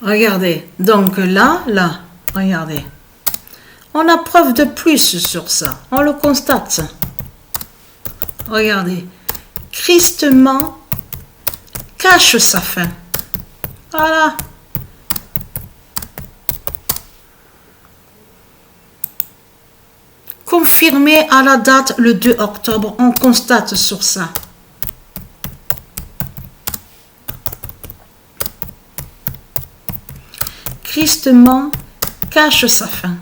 Regardez, donc là, regardez. On a preuve de plus sur ça. On le constate. Regardez. Christ ment, cache sa fin. Voilà. Confirmé à la date le 2 octobre, on constate sur ça. Christ ment, cache sa fin.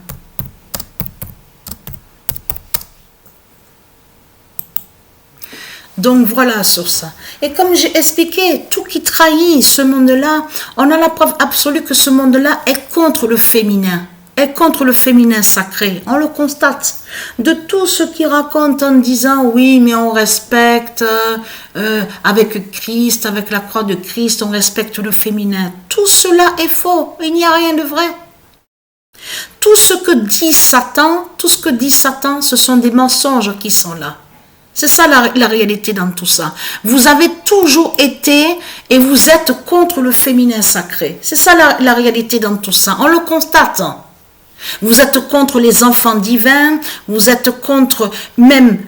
Donc voilà sur ça. Et comme j'ai expliqué, tout qui trahit ce monde-là, on a la preuve absolue que ce monde-là est contre le féminin. Est contre le féminin sacré. On le constate. De tout ce qui raconte en disant oui, mais on respecte avec Christ, avec la croix de Christ, on respecte le féminin. Tout cela est faux. Il n'y a rien de vrai. Tout ce que dit Satan, ce sont des mensonges qui sont là. C'est ça la réalité dans tout ça. Vous avez toujours été et vous êtes contre le féminin sacré. C'est ça la réalité dans tout ça. On le constate. Vous êtes contre les enfants divins, vous êtes contre même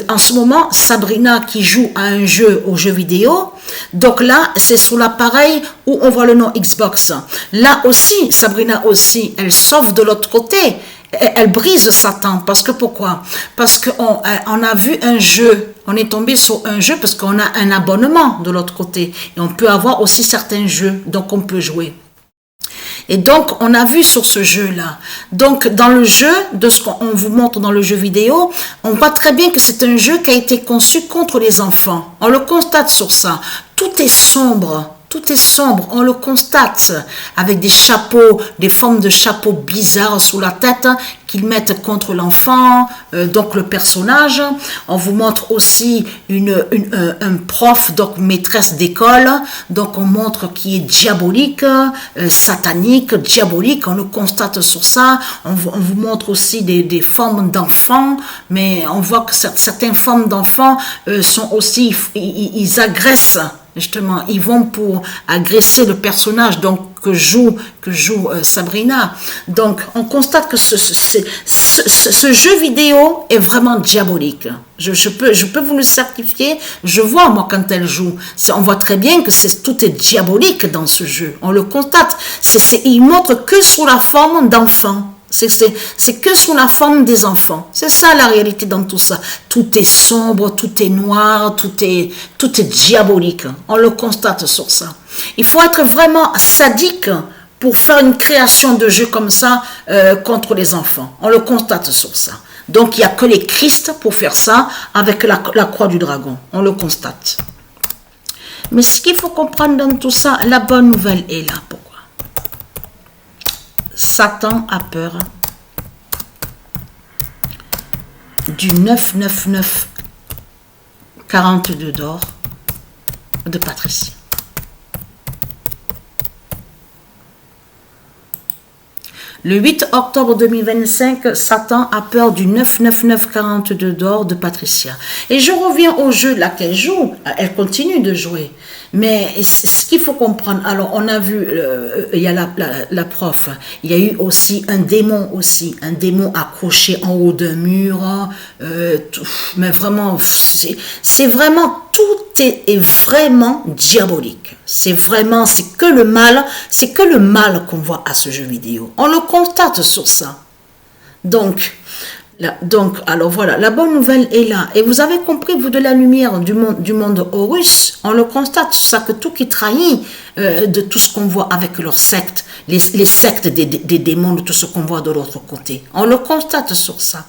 en ce moment Sabrina qui joue à un jeu, au jeu vidéo. Donc là, c'est sur l'appareil où on voit le nom Xbox. Là aussi, Sabrina aussi, elle sauve de l'autre côté. Elle brise Satan. Parce que pourquoi? Parce qu'on a vu un jeu. On est tombé sur un jeu parce qu'on a un abonnement de l'autre côté. Et on peut avoir aussi certains jeux. Donc on peut jouer. Et donc, on a vu sur ce jeu-là. Donc, dans le jeu, de ce qu'on vous montre dans le jeu vidéo, on voit très bien que c'est un jeu qui a été conçu contre les enfants. On le constate sur ça. Tout est sombre. Tout est sombre, on le constate, avec des chapeaux, des formes de chapeaux bizarres sous la tête qu'ils mettent contre l'enfant, donc le personnage. On vous montre aussi un prof, donc maîtresse d'école, donc on montre qui est diabolique, satanique, diabolique, on le constate sur ça. On vous montre aussi des formes d'enfants, mais on voit que certaines formes d'enfants sont aussi, ils agressent. Justement, ils vont pour agresser le personnage donc que joue Sabrina. Donc, on constate que ce jeu vidéo est vraiment diabolique. Je peux vous le certifier. Je vois, moi, quand elle joue. On voit très bien que tout est diabolique dans ce jeu. On le constate. Il montre que sous la forme d'enfants. C'est que sous la forme des enfants. C'est ça la réalité dans tout ça. Tout est sombre, tout est noir, tout est diabolique. On le constate sur ça. Il faut être vraiment sadique pour faire une création de jeu comme ça contre les enfants. On le constate sur ça. Donc il n'y a que les Christ pour faire ça avec la croix du dragon. On le constate. Mais ce qu'il faut comprendre dans tout ça, la bonne nouvelle est là. Pourquoi? Satan a peur du 999 42 d'or de Patricia. Le 8 octobre 2025, Satan a peur du 999 42 d'or de Patricia. Et je reviens au jeu là qu'elle joue. Elle continue de jouer. Mais ce qu'il faut comprendre, alors on a vu, il y a la prof, il y a eu aussi un démon accroché en haut d'un mur, mais vraiment, c'est vraiment, tout est vraiment diabolique. C'est que le mal qu'on voit à ce jeu vidéo. On le constate sur ça. Donc, alors voilà, la bonne nouvelle est là. Et vous avez compris, vous, de la lumière du monde Horus, on le constate, ça que tout qui trahit de tout ce qu'on voit avec leurs sectes, les sectes des démons, de tout ce qu'on voit de l'autre côté. On le constate sur ça.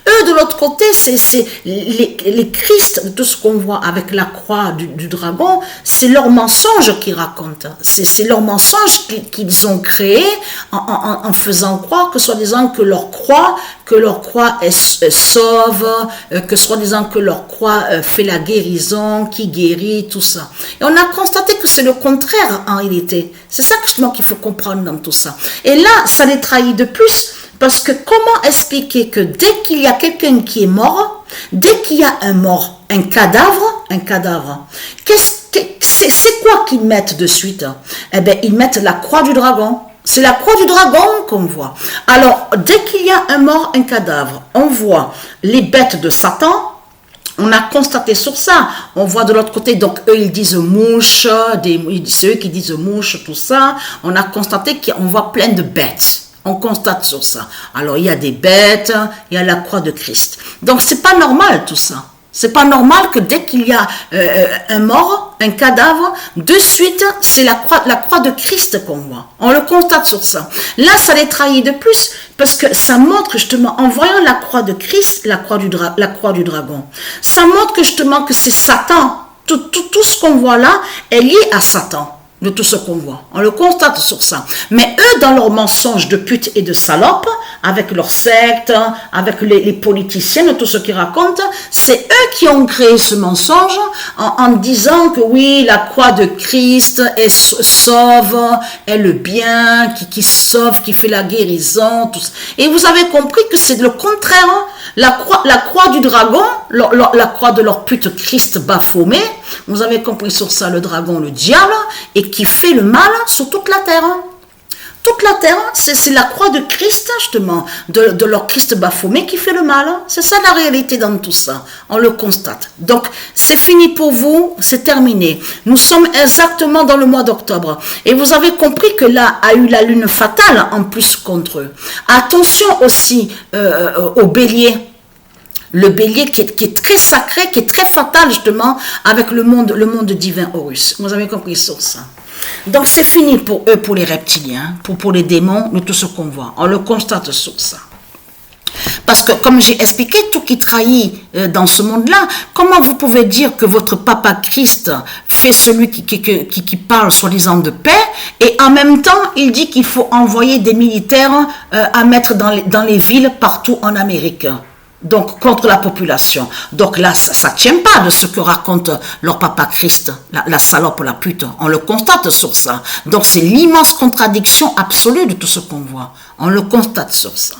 Eux, de l'autre côté, c'est les Christ, de tout ce qu'on voit avec la croix du dragon, c'est leur mensonge qu'ils racontent. C'est leur mensonge qu'ils ont créé en faisant croire que soi-disant que leur croix est sauve, que soi-disant que leur croix fait la guérison, qui guérit, tout ça. Et on a constaté que c'est le contraire en réalité. C'est ça justement qu'il faut comprendre dans tout ça. Et là, ça les trahit de plus. Parce que comment expliquer que dès qu'il y a quelqu'un qui est mort, dès qu'il y a un mort, un cadavre, qu'est-ce c'est quoi qu'ils mettent de suite? Eh bien, ils mettent la croix du dragon. C'est la croix du dragon qu'on voit. Alors, dès qu'il y a un mort, un cadavre, on voit les bêtes de Satan. On a constaté sur ça. On voit de l'autre côté, donc eux ils disent mouche, c'est eux qui disent mouche, tout ça. On a constaté qu'on voit plein de bêtes. On constate sur ça. Alors il y a des bêtes, il y a la croix de Christ. Donc c'est pas normal tout ça. C'est pas normal que dès qu'il y a un mort, un cadavre, de suite, c'est la croix de Christ qu'on voit. On le constate sur ça. Là, ça les trahit de plus, parce que ça montre justement, en voyant la croix de Christ, la croix du dragon, ça montre que justement que c'est Satan. Tout ce qu'on voit là est lié à Satan. De tout ce qu'on voit. On le constate sur ça. Mais eux, dans leurs mensonges de pute et de salope, avec leurs sectes, avec les politiciens, de tout ce qu'ils racontent, c'est eux qui ont créé ce mensonge en disant que oui, la croix de Christ est sauve, est le bien, qui sauve, qui fait la guérison, tout ça. Et vous avez compris que c'est le contraire. La croix du dragon, la croix de leur pute Christ Baphomet, vous avez compris sur ça, le dragon, le diable, et qui fait le mal sur toute la terre. Toute la terre, c'est la croix de Christ, justement, de leur Christ Baphomet qui fait le mal. C'est ça la réalité dans tout ça. On le constate. Donc, c'est fini pour vous, c'est terminé. Nous sommes exactement dans le mois d'octobre. Et vous avez compris que là, a eu la lune fatale en plus contre eux. Attention aussi au bélier. Le bélier qui est très sacré, qui est très fatal justement avec le monde divin Horus. Vous avez compris sur ça. Donc c'est fini pour eux, pour les reptiliens, pour les démons, de tout ce qu'on voit. On le constate sur ça. Parce que comme j'ai expliqué, tout qui trahit dans ce monde-là, comment vous pouvez dire que votre papa Christ fait celui qui parle soi-disant de paix, et en même temps il dit qu'il faut envoyer des militaires à mettre dans les villes partout en Amérique. Donc contre la population. Donc là, ça tient pas de ce que raconte leur papa Christ, la salope, la pute. On le constate sur ça. Donc c'est l'immense contradiction absolue de tout ce qu'on voit. On le constate sur ça.